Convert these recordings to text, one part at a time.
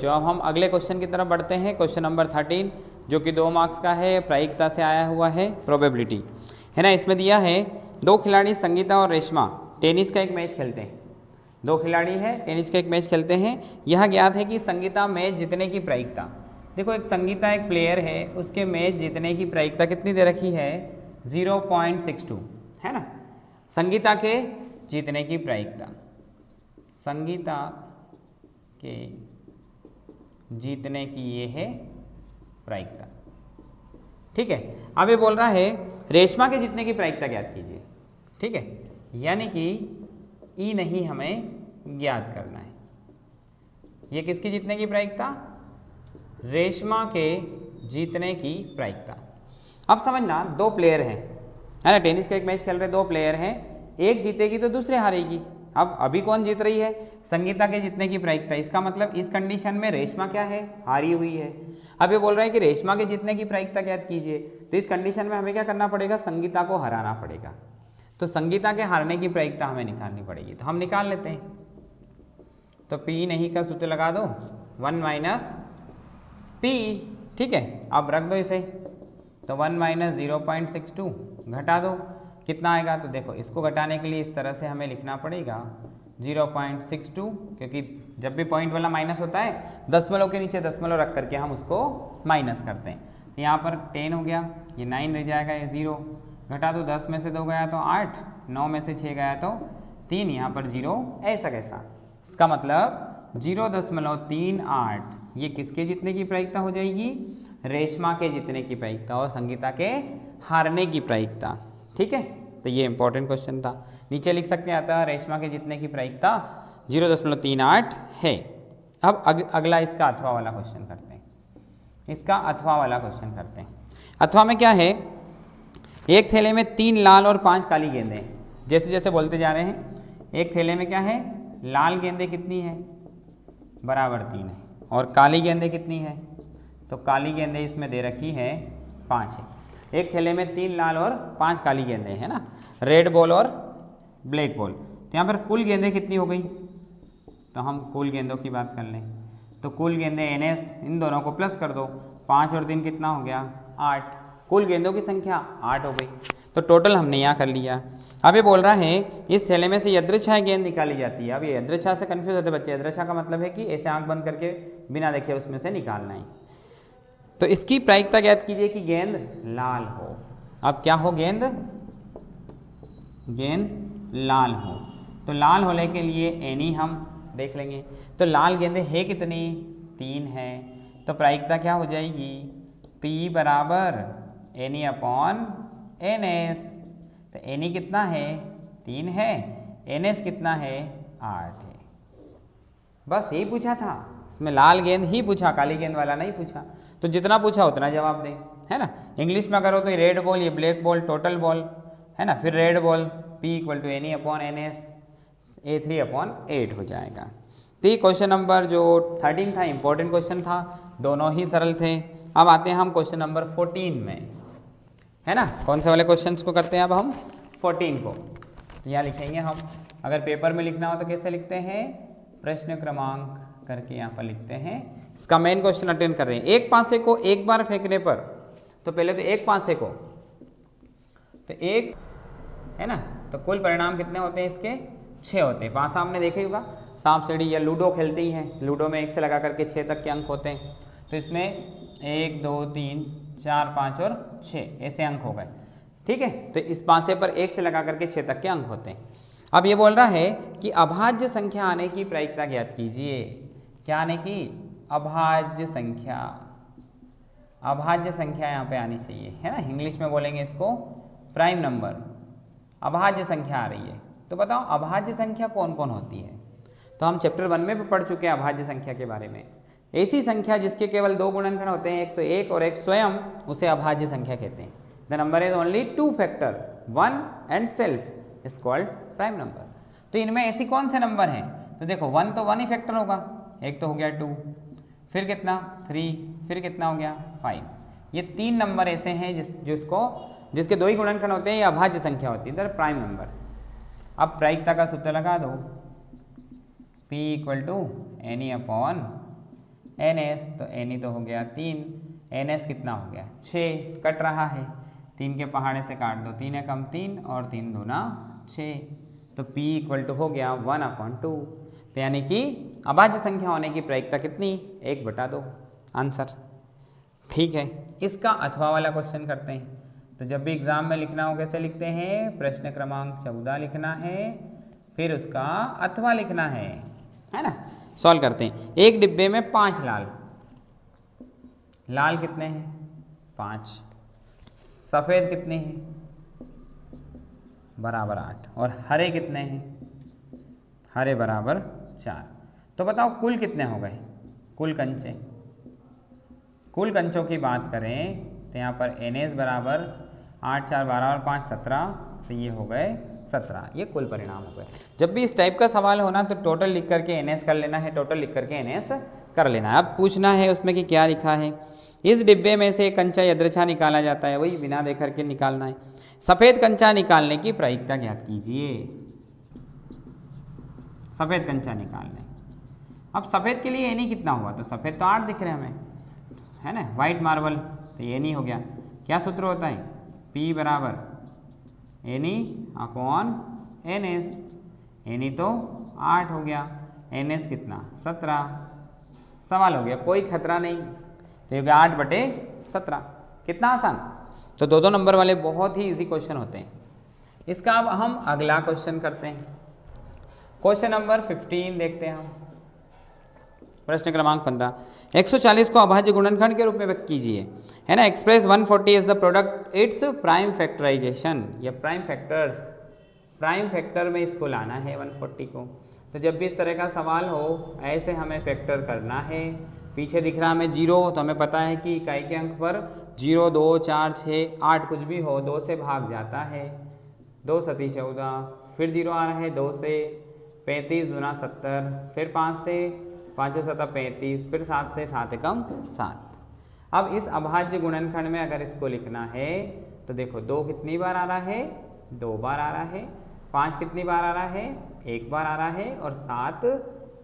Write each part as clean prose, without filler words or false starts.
बच्चों अब हम अगले क्वेश्चन की तरफ बढ़ते हैं। क्वेश्चन नंबर 13 जो कि 2 मार्क्स का है, प्रायिकता से आया हुआ है, प्रोबेबिलिटी है ना। इसमें दिया है 2 खिलाड़ी संगीता और रेशमा टेनिस का एक मैच खेलते हैं। 2 खिलाड़ी है, टेनिस का एक मैच खेलते हैं। यह ज्ञात है कि संगीता मैच जीतने की प्रायिकता, देखो एक संगीता एक प्लेयर है, उसके मैच जीतने की प्रायिकता कितनी दे रखी है 0.62 है ना। संगीता के जीतने की प्रायिकता, संगीता के जीतने की ये है प्रायिकता, ठीक है। अब ये बोल रहा है रेशमा के जीतने की प्रायिकता ज्ञात कीजिए, ठीक है। यानी कि ई नहीं हमें ज्ञात करना है। ये किसकी जीतने की प्रायिकता, रेशमा के जीतने की प्रायिकता। अब समझना 2 प्लेयर हैं है ना, टेनिस का एक मैच खेल रहे 2 प्लेयर हैं, एक जीतेगी तो दूसरे हारेगी। अब अभी कौन जीत रही है, संगीता के जीतने की प्रायिकता। इसका मतलब इस कंडीशन में रेशमा क्या है, हारी हुई है। अब ये बोल रहा है कि रेशमा के जीतने की प्रायिकता ज्ञात कीजिए, तो इस कंडीशन में हमें क्या करना पड़ेगा, संगीता को हराना पड़ेगा। तो संगीता के हारने की प्रायिकता हमें निकालनी पड़ेगी, तो हम निकाल लेते हैं। तो पी नहीं का सूत्र लगा दो 1 माइनस पी, ठीक है। अब रख दो इसे, तो 1 माइनस 0.62 घटा दो, कितना आएगा। तो देखो इसको घटाने के लिए इस तरह से हमें लिखना पड़ेगा 0.62, क्योंकि जब भी पॉइंट वाला माइनस होता है दशमलव के नीचे दशमलव रख करके हम उसको माइनस करते हैं। तो यहाँ पर 10 हो गया, ये 9 रह जाएगा, ये 0 घटा दो, 10 में से 2 गया तो 8, 9 में से 6 गया तो 3, यहाँ पर 0 ऐसा कैसा। इसका मतलब 0.38 ये किसके जीतने की प्रायिकता हो जाएगी, रेशमा के जीतने की प्रायिकता और संगीता के हारने की प्रायिकता, ठीक है। तो ये इंपॉर्टेंट क्वेश्चन था, नीचे लिख सकते हैं अतः रेशमा के जीतने की प्रायिकता 0.38 है। अब अगला इसका अथवा वाला क्वेश्चन करते हैं, इसका अथवा वाला क्वेश्चन करते हैं। अथवा में क्या है, एक थैले में 3 लाल और 5 काली गेंदें हैं। जैसे जैसे बोलते जा रहे हैं, एक थैले में क्या है, लाल गेंदें कितनी है, बराबर 3 है, और काली गेंदें कितनी है, तो काली गेंदें इसमें दे रखी है 5 है। एक थैले में 3 लाल और 5 काली गेंदें है ना, रेड बॉल और ब्लैक बॉल। तो यहाँ पर कुल गेंदें कितनी हो गई, तो हम कुल गेंदों की बात कर लें, तो कुल गेंदें NS इन दोनों को प्लस कर दो, 5 और 3 कितना हो गया 8, कुल गेंदों की संख्या 8 हो गई। तो टोटल हमने यहाँ कर लिया। अब ये बोल रहा है इस थैले में से यदृच्छा गेंद निकाली जाती है। अब ये यदृच्छा से कन्फ्यूज होते बच्चे, यदृच्छा का मतलब है कि ऐसे आंख बंद करके बिना देखे उसमें से निकालना है। तो इसकी प्रायिकता ज्ञात कीजिए कि गेंद लाल हो। अब क्या हो, गेंद लाल हो। तो लाल होने के लिए एनी हम देख लेंगे, तो लाल गेंदें है कितनी, 3 है। तो प्रायिकता क्या हो जाएगी, P बराबर एनी अपॉन NS। तो एनी कितना है 3 है, NS कितना है 8 है। बस यही पूछा था, इसमें लाल गेंद ही पूछा, काली गेंद वाला नहीं पूछा। तो जितना पूछा उतना जवाब दें, है ना। इंग्लिश में करो तो ये रेड बॉल, ये ब्लैक बॉल, टोटल बॉल है ना, फिर red ball P = any upon NS, A3/8 हो जाएगा। तो ये क्वेश्चन नंबर जो 13 था इंपॉर्टेंट क्वेश्चन था, दोनों ही सरल थे। अब आते हैं हम क्वेश्चन नंबर 14 में, है ना। कौन से वाले क्वेश्चंस को करते हैं अब हम, 14 को। तो यहाँ लिखेंगे हम, अगर पेपर में लिखना हो तो कैसे लिखते हैं, प्रश्न क्रमांक करके यहाँ पर लिखते हैं। इसका मेन क्वेश्चन अटेंड कर रहे हैं। एक पासे को एक बार फेंकने पर, तो पहले तो एक पासे को, तो एक है ना, तो कुल परिणाम कितने होते हैं इसके, 6 होते हैं। पासा हमने देखा ही होगा, सांप सीढ़ी या लूडो खेलते ही हैं, लूडो में 1 से लगा करके 6 तक के अंक होते हैं। तो इसमें 1 2 3 4 5 और 6 ऐसे अंक हो गए, ठीक है। तो इस पासे पर 1 से लगा करके 6 तक के अंक होते हैं। अब ये बोल रहा है कि अभाज्य संख्या आने की प्रायिकता ज्ञात कीजिए। क्या आने की, अभाज्य संख्या। अभाज्य संख्या यहाँ पे आनी चाहिए, है ना। इंग्लिश में बोलेंगे इसको प्राइम नंबर। अभाज्य संख्या आ रही है, तो बताओ अभाज्य संख्या कौन कौन होती है। तो हम चैप्टर 1 में भी पढ़ चुके हैं अभाज्य संख्या के बारे में। ऐसी संख्या जिसके केवल 2 गुणनखंड होते हैं, एक तो 1 और एक स्वयं, उसे अभाज्य संख्या कहते हैं। The number is only 2 factor, 1 and self is called prime number. तो इनमें ऐसी कौन से नंबर हैं, तो देखो 1 तो 1 ही फैक्टर होगा, एक तो हो गया 2, फिर कितना 3, फिर कितना हो गया 5। ये 3 नंबर ऐसे हैं जिसके 2 ही गुणनखंड होते हैं, ये अभाज्य संख्या होती है, दर प्राइम नंबर्स। अब प्रायिकता का सूत्र लगा दो, P = एनी अपॉन NS, तो NE तो हो गया 3, NS कितना हो गया 6, कट रहा है 3 के पहाड़े से काट दो, 3 एकम 3 और 3 दूना 6, तो P इक्वल टू हो गया 1/2। तो यानी कि अभाज्य संख्या होने की प्रायिकता कितनी, 1/2 आंसर। ठीक है, इसका अथवा वाला क्वेश्चन करते हैं। तो जब भी एग्जाम में लिखना हो कैसे लिखते हैं, प्रश्न क्रमांक 14 लिखना है, फिर उसका अथवा लिखना है ना। सॉल्व करते हैं। एक डिब्बे में 5 लाल कितने हैं 5, सफ़ेद कितने हैं बराबर 8, और हरे कितने हैं, हरे बराबर 4। तो बताओ कुल कितने हो गए, कुल कंचे, कुल कंचों की बात करें तो यहाँ पर NS बराबर 8 4 12 और 5 17, तो ये हो गए 17, ये कुल परिणाम हो गए। जब भी इस टाइप का सवाल होना तो टोटल लिख करके NS कर लेना है, टोटल लिख करके NS कर लेना है। अब पूछना है उसमें कि क्या लिखा है, इस डिब्बे में से कंचा यदृच्छा निकाला जाता है, वही बिना देख करके निकालना है। सफ़ेद कंचा निकालने की प्रायिकता ज्ञात कीजिए, सफ़ेद कंचा निकालने। अब सफ़ेद के लिए NE कितना हुआ, तो सफ़ेद तो 8 दिख रहे हैं हमें, है ना, वाइट मार्बल, तो NE हो गया। क्या सूत्र होता है, P बराबर NE अपॉन NS, NE तो 8 हो गया, NS कितना 17, सवाल हो गया, कोई खतरा नहीं, तो ये 8/17, कितना आसान। तो 2 नंबर वाले बहुत ही इजी क्वेश्चन होते हैं। इसका अब हम अगला क्वेश्चन करते हैं, क्वेश्चन नंबर 15 देखते हैं हम। प्रश्न क्रमांक 15, 140 को अभाज्य गुणनखंड के रूप में व्यक्त कीजिए, है ना। Express 140 is the product its prime factorization, या प्राइम फैक्टर्स, प्राइम फैक्टर में इसको लाना है 140 को। तो जब भी इस तरह का सवाल हो ऐसे हमें फैक्टर करना है। पीछे दिख रहा हमें 0, तो हमें पता है कि इकाई के अंक पर 0 2 4 6 8 कुछ भी हो 2 से भाग जाता है, 2 सती 14, फिर 0 आ रहा है 2 से, 35 दूना 70, फिर 5 से, 5 सता 35, फिर 7 से, 7 एकम 7। अब इस अभाज्य गुणनखंड में अगर इसको लिखना है तो देखो 2 कितनी बार आ रहा है, 2 बार आ रहा है, 5 कितनी बार आ रहा है, 1 बार आ रहा है, और 7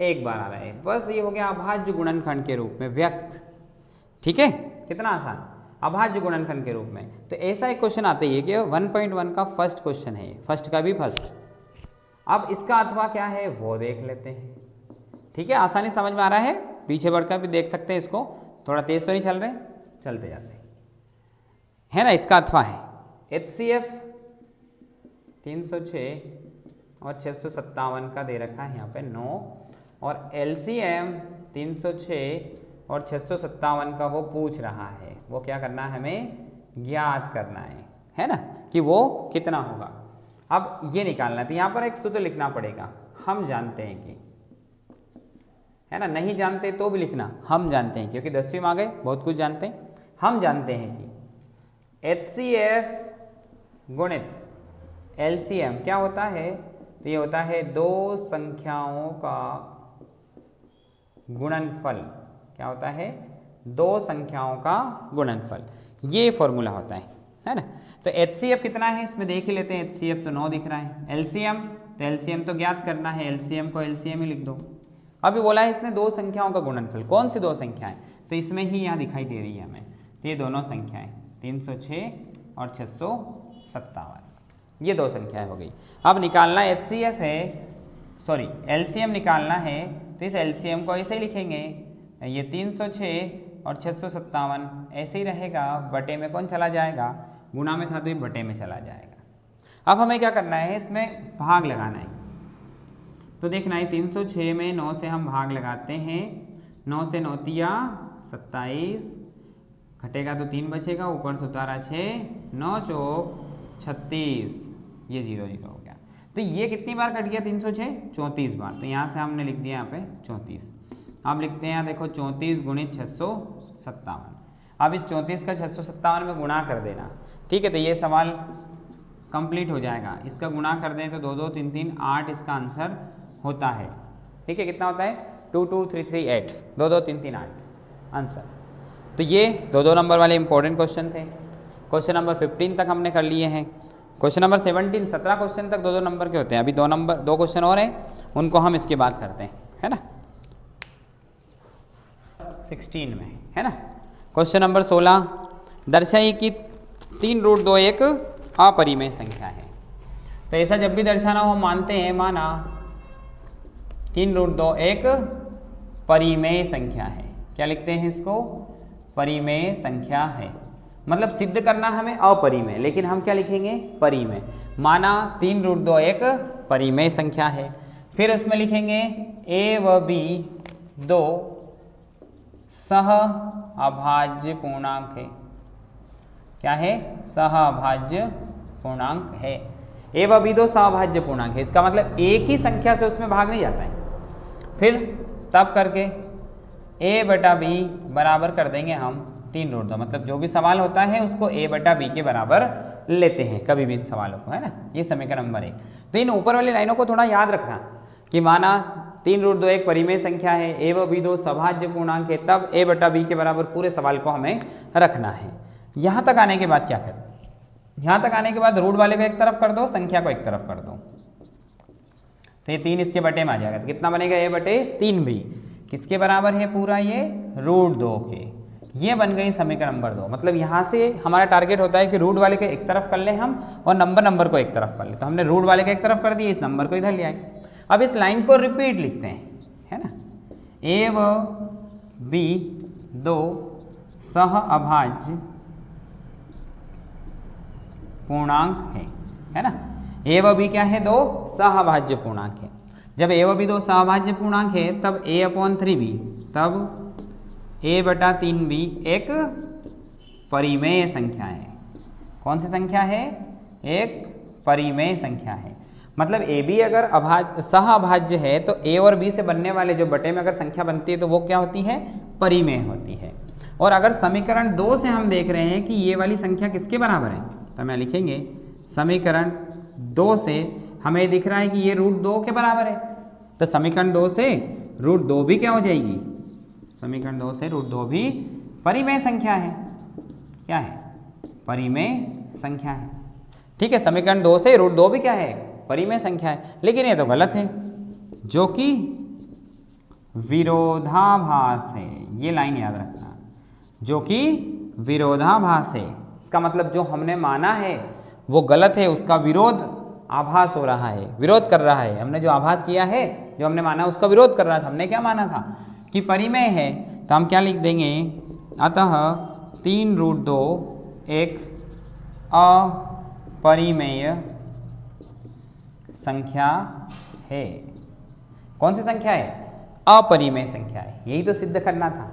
1 बार आ रहा है। बस ये हो गया अभाज्य गुणनखंड के रूप में व्यक्त। ठीक है, कितना आसान, अभाज्य गुणनखंड के रूप में। तो ऐसा एक क्वेश्चन आता है कि 1.1 का फर्स्ट क्वेश्चन है, फर्स्ट का भी फर्स्ट। अब इसका अथवा क्या है वो देख लेते हैं। ठीक है, आसानी समझ में आ रहा है, पीछे बढ़कर भी देख सकते हैं इसको, थोड़ा तेज तो नहीं चल रहे, चलते जाते है ना। इसका अथवा है HCF 306 और 657 का दे रखा है यहाँ पे 9, और LCM 306 और 657 का वो पूछ रहा है, वो क्या करना है हमें ज्ञात करना है ना, कि वो कितना होगा। अब ये निकालना है, तो यहाँ पर एक सूत्र लिखना पड़ेगा, हम जानते हैं कि, है ना, नहीं जानते तो भी लिखना हम जानते हैं, क्योंकि 10वीं में आ गए बहुत कुछ जानते हैं। हम जानते हैं कि HCF गुणित LCM क्या होता है, तो ये होता है 2 संख्याओं का गुणनफल। क्या होता है, 2 संख्याओं का गुणनफल, ये फॉर्मूला होता है ना। तो HCF कितना है इसमें देख ही लेते हैं, HCF तो 9 दिख रहा है, LCM तो LCM तो ज्ञात करना है, LCM को LCM ही लिख दो। अभी बोला है इसने 2 संख्याओं का गुणनफल, कौन सी 2 संख्याएं, तो इसमें ही यहाँ दिखाई दे रही है हमें, तो ये दोनों संख्याएं 306 और 657, ये 2 संख्याएं हो गई। अब निकालना HCF है, सॉरी LCM निकालना है, तो इस LCM को ऐसे ही लिखेंगे, ये 306 और 657 ऐसे ही रहेगा, बटे में कौन चला जाएगा, गुणा में था तो ये बटे में चला जाएगा। अब हमें क्या करना है, इसमें भाग लगाना है। तो देखना है 306 में 9 से हम भाग लगाते हैं, 9 से 9 तिया 27, घटेगा तो 3 बचेगा, ऊपर से उतारा 6, 9 चौक 36, ये 0 0 हो गया। तो ये कितनी बार कट गया 306, 34 बार, तो यहाँ से हमने लिख दिया यहाँ पे 34। अब लिखते हैं यहाँ देखो 34 गुणित 657। अब इस 34 का 657 में गुणा कर देना, ठीक है, तो ये सवाल कंप्लीट हो जाएगा। इसका गुणा कर दें तो 2 2 3 3 8 इसका आंसर होता है। ठीक है, कितना होता है 2 2 3 3 8, 2 2 3 3 8 आंसर। तो ये 2 नंबर वाले इंपॉर्टेंट क्वेश्चन थे। क्वेश्चन नंबर 15 तक हमने कर लिए हैं। क्वेश्चन नंबर 17, 17 क्वेश्चन तक 2 नंबर के होते हैं। अभी 2 क्वेश्चन और हैं, उनको हम इसके बाद करते हैं, है ना। 16 में, है ना। क्वेश्चन नंबर 16, दर्शाइए कि 3√2 एक अपरिमेय संख्या है। तो ऐसा जब भी दर्शाना हो मानते हैं, माना 3√2 एक परिमेय संख्या है। क्या लिखते हैं इसको? परिमेय संख्या है। मतलब सिद्ध करना हमें अपरिमेय, लेकिन हम क्या लिखेंगे? परिमेय। माना 3√2 एक परिमेय संख्या है। फिर उसमें लिखेंगे a व b दो सह अभाज्य पूर्णांक है। क्या है? सह अभाज्य पूर्णांक है। a व b दो सह अभाज्य पूर्णांक है, इसका मतलब एक ही संख्या से उसमें भाग नहीं जाता है। फिर तब करके a बटा b बराबर कर देंगे हम 3√2। मतलब जो भी सवाल होता है उसको a बटा b के बराबर लेते हैं कभी भी सवालों को, है ना। ये समीकरण नंबर 1। तो इन ऊपर वाली लाइनों को थोड़ा याद रखना कि माना 3√2 एक परिमेय संख्या है, a व b दो सभाज्य पूर्णांक है, तब a बटा b के बराबर पूरे सवाल को हमें रखना है। यहाँ तक आने के बाद क्या करें? यहाँ तक आने के बाद रूट वाले को एक तरफ कर दो, संख्या को एक तरफ कर दो, तो ये 3 इसके बटे में आ जाएगा। तो कितना बनेगा? a बटे 3b किसके बराबर है? पूरा ये √2 के। ये बन गई समीकरण नंबर 2। मतलब यहाँ से हमारा टारगेट होता है कि रूट वाले को एक तरफ कर ले हम और नंबर को एक तरफ कर ले। तो हमने रूट वाले को एक तरफ कर दिया, इस नंबर को इधर ले आए। अब इस लाइन को रिपीट लिखते हैं, है ना। a व b दो सह अभाज्य पूर्णांक है ना। a व b क्या है? दो सह अभाज्य पूर्णांक है। जब a व b दो सह अभाज्य पूर्णांक है तब a/3b, तब a बटा 3b एक परिमेय संख्या है। कौन सी संख्या है? एक परिमेय संख्या है। मतलब a b अगर सह अभाज्य है तो a और b से बनने वाले जो बटे में अगर संख्या बनती है तो वो क्या होती है? परिमेय होती है। और अगर समीकरण 2 से हम देख रहे हैं कि ये वाली संख्या किसके बराबर है, तो मैं लिखेंगे समीकरण 2 से हमें दिख रहा है कि ये √2 के बराबर है। तो समीकरण 2 से √2 भी क्या हो जाएगी? समीकरण 2 से √2 भी परिमेय संख्या है। क्या है? परिमेय संख्या है। ठीक है, समीकरण 2 से √2 भी क्या है? परिमेय संख्या है। लेकिन ये तो गलत है, जो कि विरोधाभास है। ये लाइन याद रखना, जो कि विरोधाभास है। इसका मतलब जो हमने माना है वो गलत है, उसका विरोध आभास हो रहा है, विरोध कर रहा है। हमने जो आभास किया है, जो हमने माना उसका विरोध कर रहा था। हमने क्या माना था? कि परिमेय है। तो हम क्या लिख देंगे? अतः 3√2 एक अपरिमेय संख्या है। कौन सी संख्या है? अपरिमेय संख्या है। यही तो सिद्ध करना था,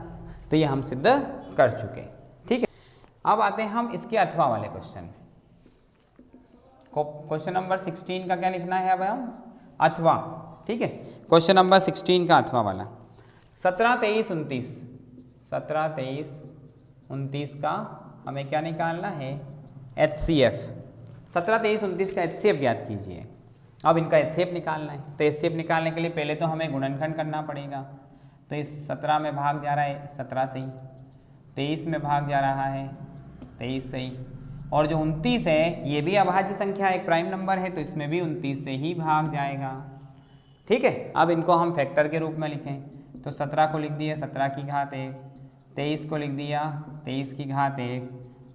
तो ये हम सिद्ध कर चुके। ठीक है, अब आते हैं हम इसके अथवा वाले क्वेश्चन में। क्वेश्चन नंबर 16 का क्या लिखना है अब हम? अथवा। ठीक है, क्वेश्चन नंबर 16 का अथवा वाला 17, 23, 29। 17, 23, 29 का हमें क्या निकालना है? HCF। 17, 23, 29 का HCF ज्ञात कीजिए। अब इनका HCF निकालना है, तो HCF निकालने के लिए पहले तो हमें गुणनखंड करना पड़ेगा। तो इस 17 में भाग जा रहा है 17 से ही, 23 में भाग जा रहा है 23 से ही, और जो 29 है ये भी अभाज्य संख्या, एक प्राइम नंबर है, तो इसमें भी 29 से ही भाग जाएगा। ठीक है, अब इनको हम फैक्टर के रूप में लिखें तो 17 को लिख दिया 17 की घात 1, 23 को लिख दिया 23 की घात 1,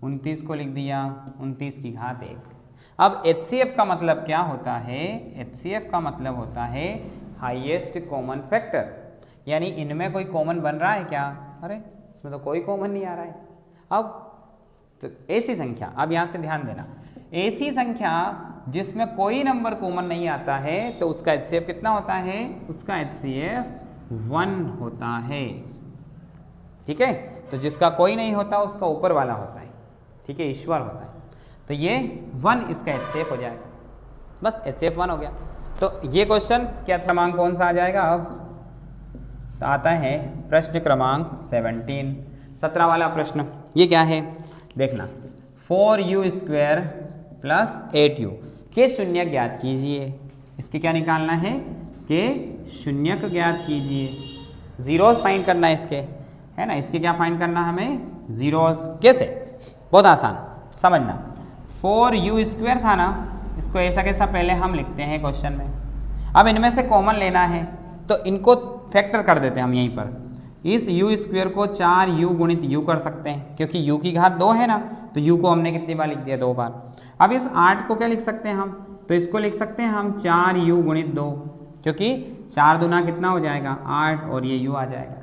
29 को लिख दिया 29 की घात 1। अब HCF का मतलब क्या होता है? HCF का मतलब होता है हाईएस्ट कॉमन फैक्टर, यानी इनमें कोई कॉमन बन रहा है क्या? अरे इसमें तो कोई कॉमन नहीं आ रहा है। अब तो ऐसी संख्या, अब यहाँ से ध्यान देना, ऐसी संख्या जिसमें कोई नंबर कॉमन नहीं आता है तो उसका HCF कितना होता है? उसका HCF 1 होता है। ठीक है, तो जिसका कोई नहीं होता उसका ऊपर वाला होता है। ठीक है, ईश्वर होता है। तो ये 1 इसका HCF हो जाएगा, बस HCF 1 हो गया। तो ये क्वेश्चन क्या क्रमांक कौन सा आ जाएगा? अब तो आता है प्रश्न क्रमांक 17 वाला प्रश्न। ये क्या है देखना, 4u² प्लस 8u के शून्य ज्ञात कीजिए। इसके क्या निकालना है? के शून्य को ज्ञात कीजिए। जीरोस फाइंड करना है इसके, है ना। इसके क्या फाइंड करना हमें? जीरोस। कैसे? बहुत आसान, समझना। 4u² था ना, इसको ऐसा कैसा पहले हम लिखते हैं क्वेश्चन में। अब इनमें से कॉमन लेना है तो इनको फैक्टर कर देते हैं हम यहीं पर। इस u स्क्वायर को 4u गुणित u कर सकते हैं, क्योंकि u की घात 2 है ना, तो u को हमने कितनी बार लिख दिया, 2 बार। अब इस 8 को क्या लिख सकते हैं हम, तो इसको लिख सकते हैं हम 4u गुणित 2, क्योंकि 4 दूना कितना हो जाएगा 8 और ये u आ जाएगा।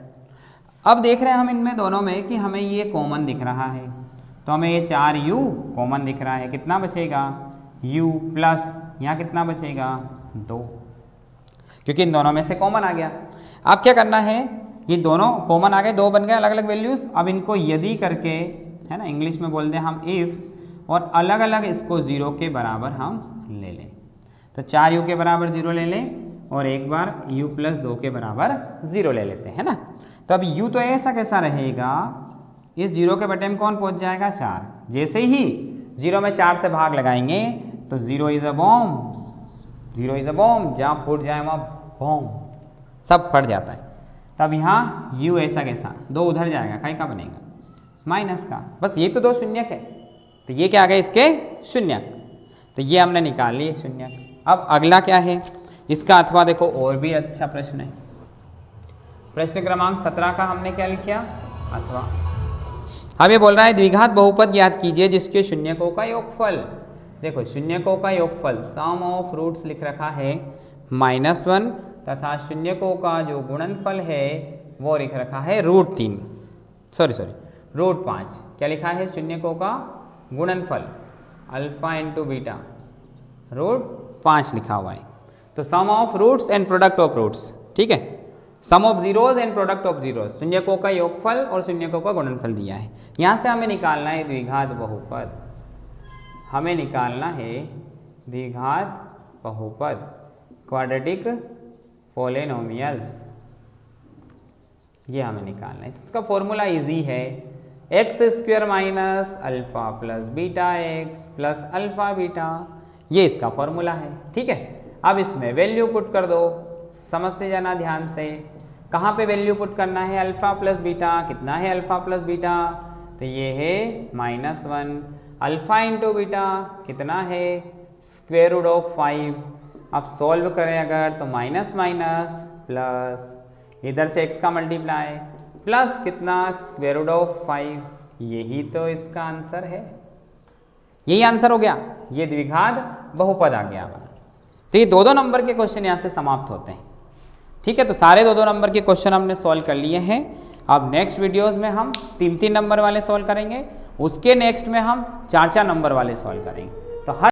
अब देख रहे हैं हम इनमें दोनों में कि हमें ये कॉमन दिख रहा है, तो हमें ये 4u कॉमन दिख रहा है, कितना बचेगा u प्लस यहाँ कितना बचेगा 2, क्योंकि इन दोनों में से कॉमन आ गया। अब क्या करना है, ये दोनों कॉमन आ गए, 2 बन गए अलग अलग वैल्यूज़। अब इनको यदि करके, है ना, इंग्लिश में बोलते हैं हम इफ़, और अलग अलग इसको 0 के बराबर हम ले लें। तो 4u के बराबर 0 ले लें और एक बार u प्लस 2 के बराबर 0 ले लेते हैं ना। तो अब u तो ऐसा कैसा रहेगा, इस 0 के बटे में कौन पहुंच जाएगा 4। जैसे ही 0 में 4 से भाग लगाएंगे तो 0 is a bomb, 0 is a bomb, जहाँ फूट जाए वहाँ बॉम्ब, सब फट जाता है। तब यहाँ u ऐसा कैसा, 2 उधर जाएगा, कहीं का बनेगा माइनस का, बस ये तो 2 शून्यक है, तो ये क्या आ गए इसके शून्यक, तो ये हमने निकाल लिए शून्यक। अब अगला क्या है इसका, अथवा देखो और भी अच्छा प्रश्न है, प्रश्न क्रमांक 17 का हमने क्या लिखा, अथवा। अब ये बोल रहा है द्विघात बहुपद ज्ञात कीजिए जिसके शून्यकों का योगफल। देखो शून्यकों का योगफल, सम ऑफ रूट्स लिख रखा है -1, तथा शून्यकों का जो गुणनफल है वो लिख रखा है √3, √5। क्या लिखा है, शून्यकों का गुणनफल अल्फा इंटू बीटा, √5 लिखा हुआ है। तो sum of roots and product of roots, ठीक है, sum of zeros and product of zeros, शून्यकों का योगफल और शून्यकों का गुणनफल दिया है। यहाँ से हमें निकालना है द्विघात बहुपद, हमें निकालना है द्विघात बहुपद, क्वाड्रेटिक पॉलिनोमियल्स, ये हमें निकालना है। इसका फॉर्मूला इजी है, x² minus alpha plus beta x plus alpha beta, ये इसका फॉर्मूला है, ठीक है। अब इसमें वैल्यू पुट कर दो, समझते जाना ध्यान से, कहाँ पे वैल्यू पुट करना है, अल्फा प्लस बीटा, कितना है अल्फा प्लस बीटा, तो ये है -1, अल्फा इंटू बीटा कितना है √5। अब सॉल्व करें अगर तो माइनस माइनस प्लस, इधर से x का मल्टीप्लाई प्लस कितना √5, यही तो इसका आंसर है, यही आंसर हो गया, ये द्विघात बहुपद आ गया। तो ये 2-2 नंबर के क्वेश्चन यहाँ से समाप्त होते हैं, ठीक है। तो सारे 2-2 नंबर के क्वेश्चन हमने सॉल्व कर लिए हैं। अब नेक्स्ट वीडियोस में हम 3-3 नंबर वाले सॉल्व करेंगे, उसके नेक्स्ट में हम 4-4 नंबर वाले सॉल्व करेंगे। तो हर